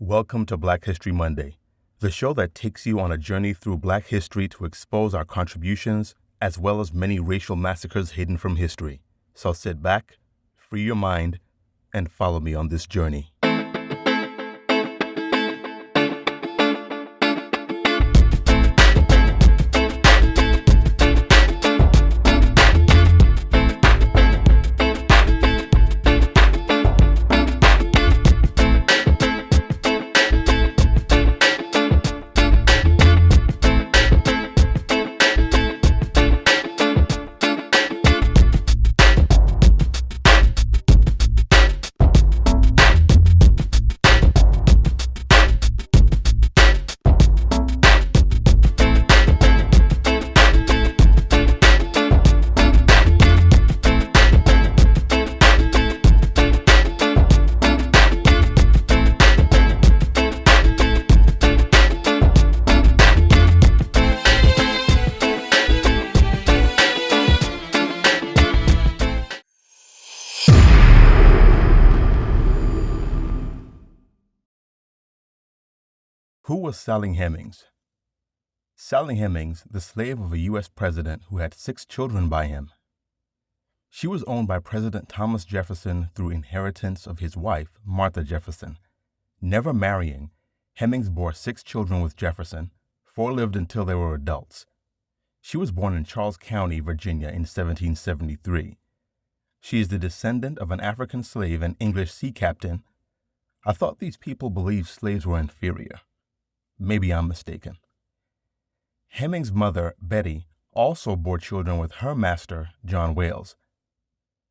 Welcome to Black History Monday, the show that takes you on a journey through Black history to expose our contributions, as well as many racial massacres hidden from history. So sit back, free your mind, and follow me on this journey. Who was Sally Hemings? Sally Hemings, the slave of a U.S. president who had 6 children by him. She was owned by President Thomas Jefferson through inheritance of his wife, Martha Jefferson. Never marrying, Hemings bore 6 children with Jefferson. 4 lived until they were adults. She was born in Charles County, Virginia in 1773. She is the descendant of an African slave and English sea captain. I thought these people believed slaves were inferior. Maybe I'm mistaken. Hemings' mother, Betty, also bore children with her master, John Wayles.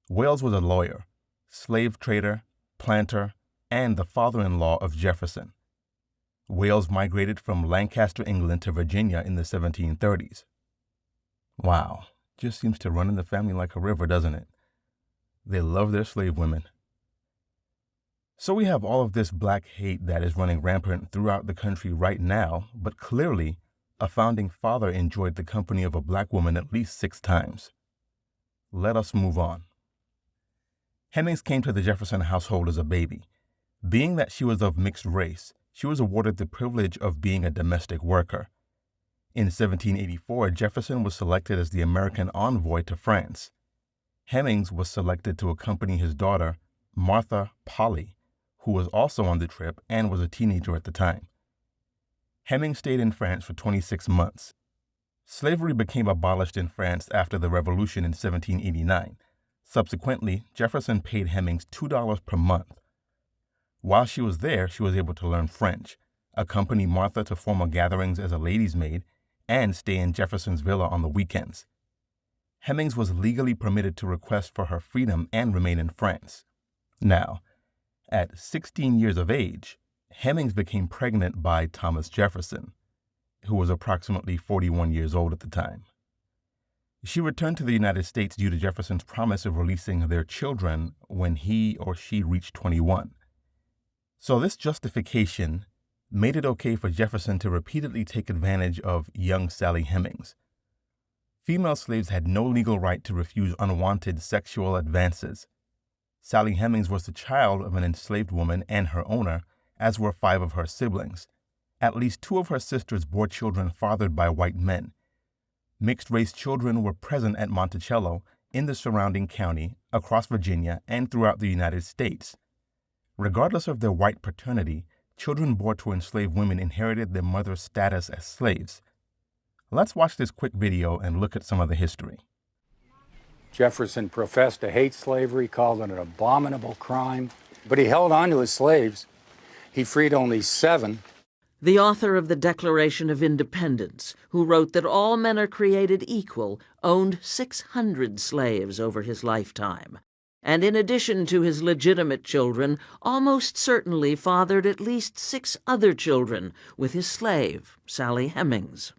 Wayles was a lawyer, slave trader, planter, and the father-in-law of Jefferson. Wayles migrated from Lancaster, England to Virginia in the 1730s. Wow, just seems to run in the family like a river, doesn't it? They love their slave women. So we have all of this black hate that is running rampant throughout the country right now, but clearly, a founding father enjoyed the company of a black woman at least 6 times. Let us move on. Hemings came to the Jefferson household as a baby. Being that she was of mixed race, she was awarded the privilege of being a domestic worker. In 1784, Jefferson was selected as the American envoy to France. Hemings was selected to accompany his daughter, Martha Polly, who was also on the trip and was a teenager at the time. Hemings stayed in France for 26 months. Slavery became abolished in France after the Revolution in 1789. Subsequently, Jefferson paid Hemings $2 per month. While she was there, she was able to learn French, accompany Martha to formal gatherings as a lady's maid, and stay in Jefferson's villa on the weekends. Hemings was legally permitted to request for her freedom and remain in France. Now, at 16 years of age, Hemings became pregnant by Thomas Jefferson, who was approximately 41 years old at the time. She returned to the United States due to Jefferson's promise of releasing their children when he or she reached 21. So this justification made it okay for Jefferson to repeatedly take advantage of young Sally Hemings. Female slaves had no legal right to refuse unwanted sexual advances. Sally Hemings was the child of an enslaved woman and her owner, as were 5 of her siblings. At least 2 of her sisters bore children fathered by white men. Mixed-race children were present at Monticello, in the surrounding county, across Virginia, and throughout the United States. Regardless of their white paternity, children born to enslaved women inherited their mother's status as slaves. Let's watch this quick video and look at some of the history. Jefferson professed to hate slavery, called it an abominable crime, but he held on to his slaves. He freed only 7. The author of the Declaration of Independence, who wrote that all men are created equal, owned 600 slaves over his lifetime, and in addition to his legitimate children, almost certainly fathered at least 6 other children with his slave, Sally Hemings.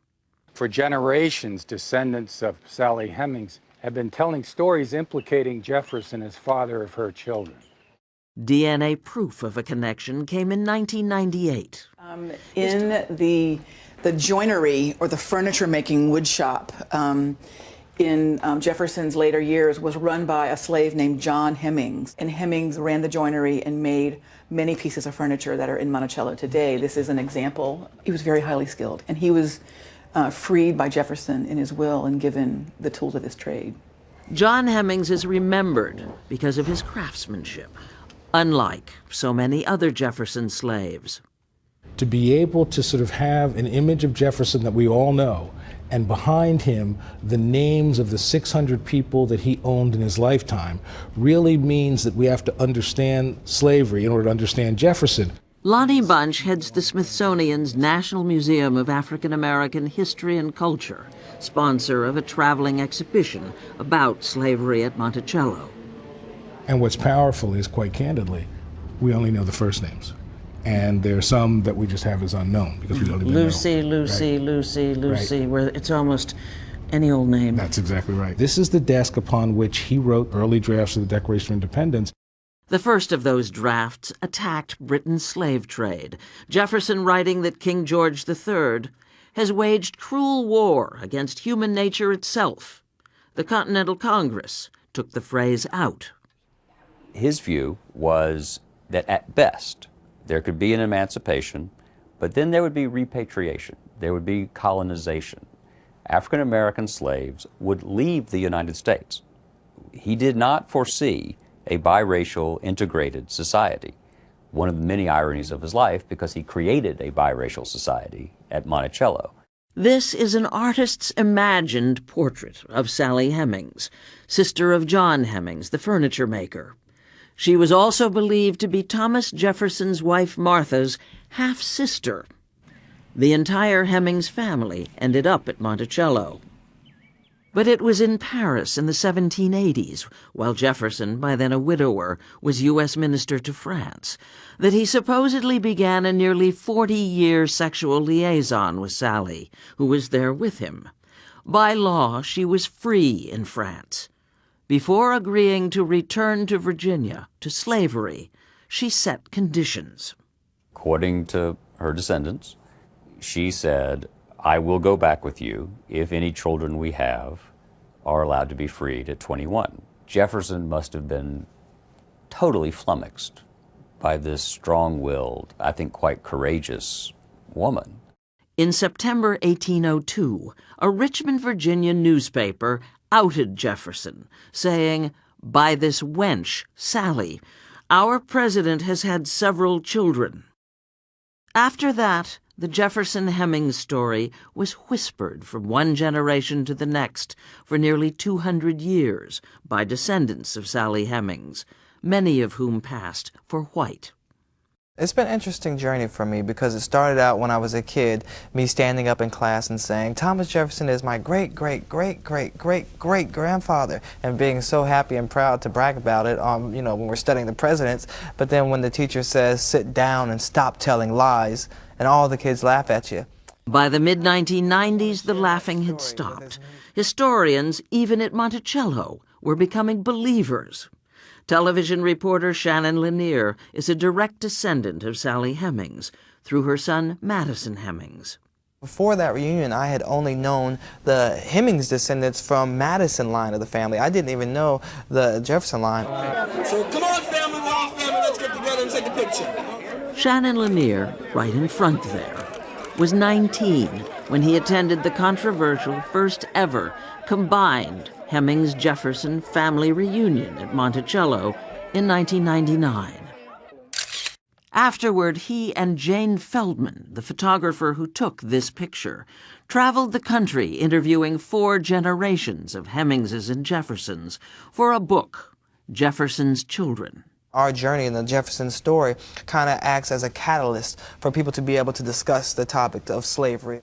For generations, descendants of Sally Hemings have been telling stories implicating Jefferson as father of her children. DNA proof of a connection came in 1998. In the joinery or the furniture making wood shop, in Jefferson's later years was run by a slave named John Hemings. And Hemings ran the joinery and made many pieces of furniture that are in Monticello today. This is an example. He was very highly skilled, and he was freed by Jefferson in his will and given the tools of his trade. John Hemings is remembered because of his craftsmanship, unlike so many other Jefferson slaves. To be able to sort of have an image of Jefferson that we all know, and behind him the names of the 600 people that he owned in his lifetime, really means that we have to understand slavery in order to understand Jefferson. Lonnie Bunch heads the Smithsonian's National Museum of African American History and Culture, sponsor of a traveling exhibition about slavery at Monticello. And what's powerful is, quite candidly, we only know the first names. And there are some that we just have as unknown because we don't even Lucy, know. Lucy, Right. Lucy, Right. where it's almost any old name. That's exactly right. This is the desk upon which he wrote early drafts of the Declaration of Independence. The first of those drafts attacked Britain's slave trade, Jefferson writing that King George III has waged cruel war against human nature itself. The Continental Congress took the phrase out. His view was that at best there could be an emancipation, but then there would be repatriation, there would be colonization. African American slaves would leave the United States. He did not foresee a biracial, integrated society. One of the many ironies of his life, because he created a biracial society at Monticello. This is an artist's imagined portrait of Sally Hemings, sister of John Hemings, the furniture maker. She was also believed to be Thomas Jefferson's wife Martha's half-sister. The entire Hemings family ended up at Monticello. But it was in Paris in the 1780s, while Jefferson, by then a widower, was U.S. minister to France, that he supposedly began a nearly 40-year sexual liaison with Sally, who was there with him. By law, she was free in France. Before agreeing to return to Virginia, to slavery, she set conditions. According to her descendants, she said, I will go back with you if any children we have are allowed to be freed at 21. Jefferson must have been totally flummoxed by this strong-willed, I think quite courageous woman. In September 1802, a Richmond, Virginia newspaper outed Jefferson, saying, "By this wench, Sally, our president has had several children." After that, the Jefferson-Hemings story was whispered from one generation to the next for nearly 200 years by descendants of Sally Hemings, many of whom passed for white. It's been an interesting journey for me because it started out when I was a kid, me standing up in class and saying, Thomas Jefferson is my great-great-great-great-great-grandfather, and being so happy and proud to brag about it when we're studying the presidents. But then when the teacher says, sit down and stop telling lies, and all the kids laugh at you. By the mid-1990s, the laughing had stopped. Historians, even at Monticello, were becoming believers. Television reporter Shannon Lanier is a direct descendant of Sally Hemings through her son Madison Hemings. Before that reunion, I had only known the Hemings descendants from Madison line of the family. I didn't even know the Jefferson line. So come on, family, we're all family. Let's get together and take a picture. Shannon Lanier, right in front there, was 19 when he attended the controversial first ever combined Hemings-Jefferson family reunion at Monticello in 1999. Afterward, he and Jane Feldman, the photographer who took this picture, traveled the country interviewing 4 generations of Hemingses and Jeffersons for a book, Jefferson's Children. Our journey in the Jefferson story kind of acts as a catalyst for people to be able to discuss the topic of slavery.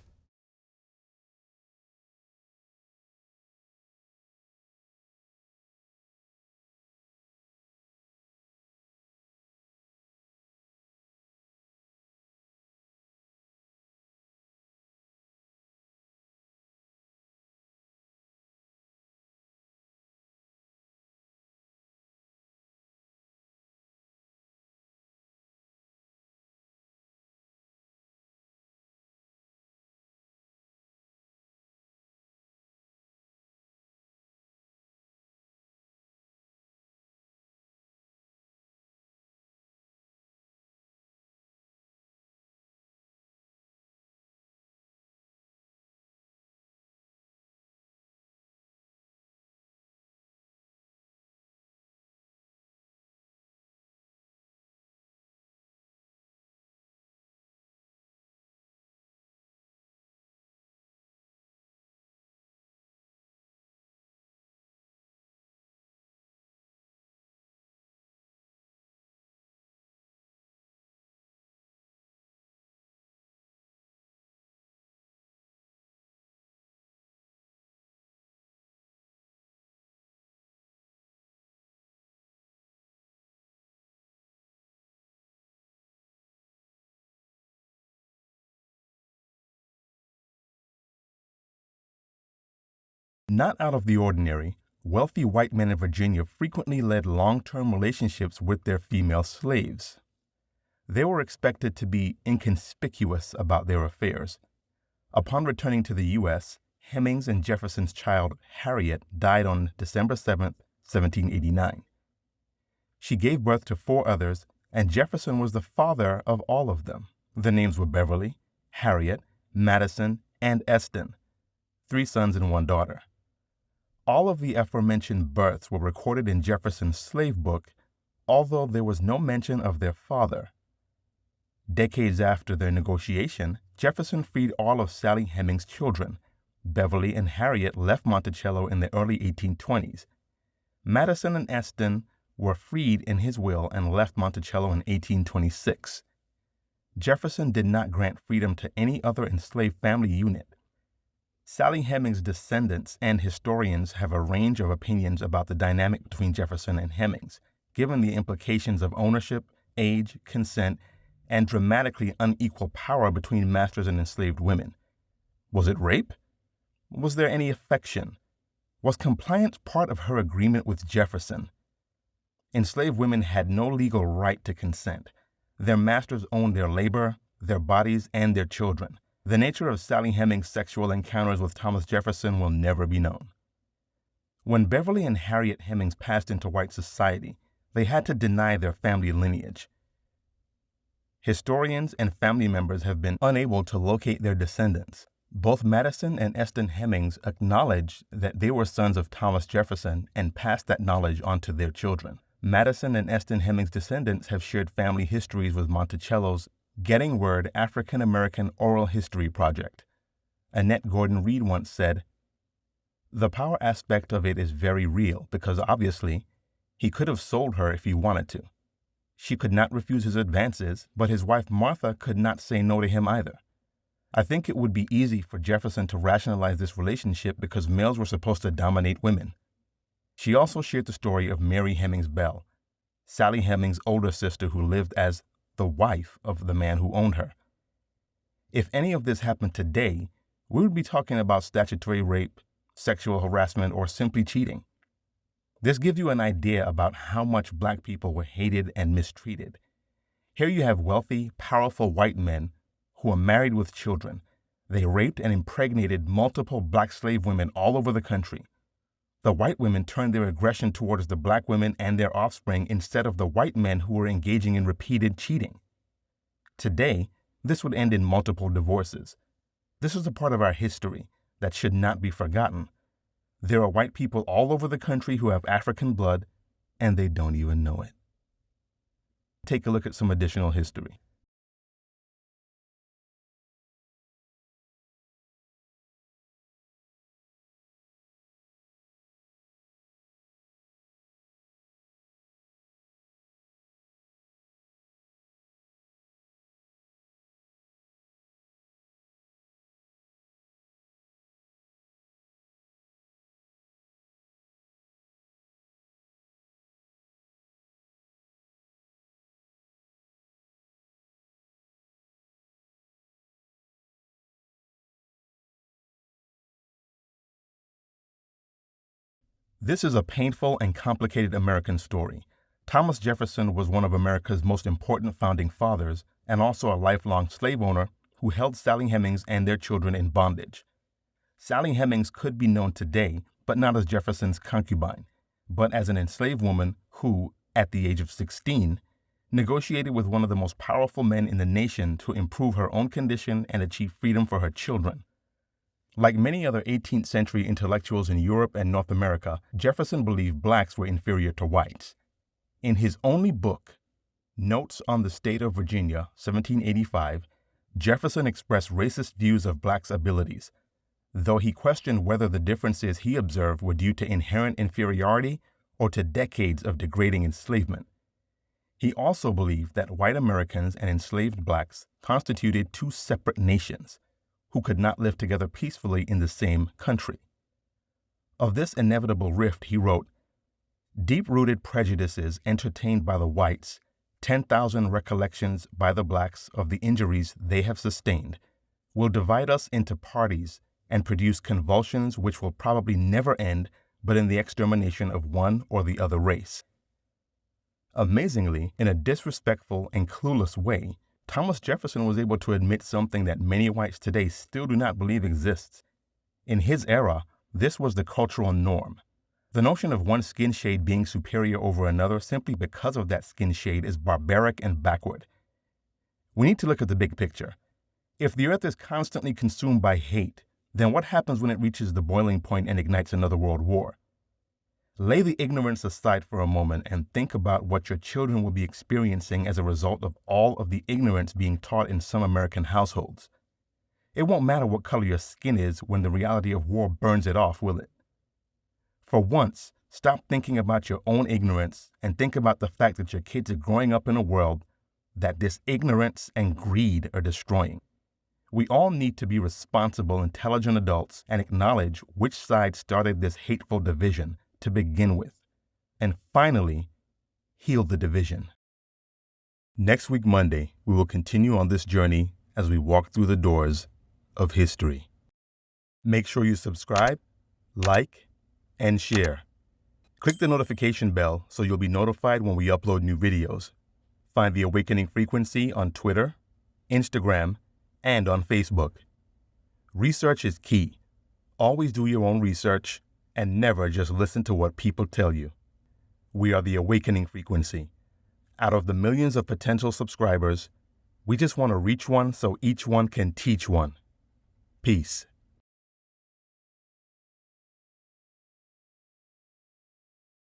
Not out of the ordinary, wealthy white men in Virginia frequently led long-term relationships with their female slaves. They were expected to be inconspicuous about their affairs. Upon returning to the U.S., Hemings and Jefferson's child, Harriet, died on December 7, 1789. She gave birth to 4 others, and Jefferson was the father of all of them. The names were Beverly, Harriet, Madison, and Eston, 3 sons and 1 daughter. All of the aforementioned births were recorded in Jefferson's slave book, although there was no mention of their father. Decades after their negotiation, Jefferson freed all of Sally Hemings' children. Beverly and Harriet left Monticello in the early 1820s. Madison and Eston were freed in his will and left Monticello in 1826. Jefferson did not grant freedom to any other enslaved family unit. Sally Hemings' descendants and historians have a range of opinions about the dynamic between Jefferson and Hemings, given the implications of ownership, age, consent, and dramatically unequal power between masters and enslaved women. Was it rape? Was there any affection? Was compliance part of her agreement with Jefferson? Enslaved women had no legal right to consent. Their masters owned their labor, their bodies, and their children. The nature of Sally Hemings' sexual encounters with Thomas Jefferson will never be known. When Beverly and Harriet Hemings passed into white society, they had to deny their family lineage. Historians and family members have been unable to locate their descendants. Both Madison and Eston Hemings acknowledged that they were sons of Thomas Jefferson and passed that knowledge on to their children. Madison and Eston Hemings' descendants have shared family histories with Monticello's Getting Word African American Oral History Project. Annette Gordon Reed once said, "The power aspect of it is very real because obviously he could have sold her if he wanted to. She could not refuse his advances, but his wife Martha could not say no to him either. I think it would be easy for Jefferson to rationalize this relationship because males were supposed to dominate women." She also shared the story of Mary Hemings Bell, Sally Hemings' older sister who lived as the wife of the man who owned her. If any of this happened today, we would be talking about statutory rape, sexual harassment, or simply cheating. This gives you an idea about how much black people were hated and mistreated. Here you have wealthy, powerful white men who are married with children. They raped and impregnated multiple black slave women all over the country. The white women turned their aggression towards the black women and their offspring instead of the white men who were engaging in repeated cheating. Today, this would end in multiple divorces. This is a part of our history that should not be forgotten. There are white people all over the country who have African blood, and they don't even know it. Take a look at some additional history. This is a painful and complicated American story. Thomas Jefferson was one of America's most important founding fathers and also a lifelong slave owner who held Sally Hemings and their children in bondage. Sally Hemings could be known today, but not as Jefferson's concubine, but as an enslaved woman who, at the age of 16, negotiated with one of the most powerful men in the nation to improve her own condition and achieve freedom for her children. Like many other 18th century intellectuals in Europe and North America, Jefferson believed blacks were inferior to whites. In his only book, Notes on the State of Virginia, 1785, Jefferson expressed racist views of blacks' abilities, though he questioned whether the differences he observed were due to inherent inferiority or to decades of degrading enslavement. He also believed that white Americans and enslaved blacks constituted 2 separate nations who could not live together peacefully in the same country. Of this inevitable rift, he wrote, "Deep-rooted prejudices entertained by the whites, 10,000 recollections by the blacks of the injuries they have sustained, will divide us into parties and produce convulsions which will probably never end but in the extermination of one or the other race. Amazingly, in a disrespectful and clueless way, Thomas Jefferson was able to admit something that many whites today still do not believe exists. In his era, this was the cultural norm. The notion of one skin shade being superior over another simply because of that skin shade is barbaric and backward. We need to look at the big picture. If the earth is constantly consumed by hate, then what happens when it reaches the boiling point and ignites another world war? Lay the ignorance aside for a moment and think about what your children will be experiencing as a result of all of the ignorance being taught in some American households. It won't matter what color your skin is when the reality of war burns it off, will it? For once, stop thinking about your own ignorance and think about the fact that your kids are growing up in a world that this ignorance and greed are destroying. We all need to be responsible, intelligent adults and acknowledge which side started this hateful division to begin with, and finally, heal the division. Next week, Monday, we will continue on this journey as we walk through the doors of history. Make sure you subscribe, like, and share. Click the notification bell so you'll be notified when we upload new videos. Find The Awakening Frequency on Twitter, Instagram, and on Facebook. Research is key. Always do your own research and never just listen to what people tell you. We are The Awakening Frequency. Out of the millions of potential subscribers, we just want to reach one so each one can teach one. Peace.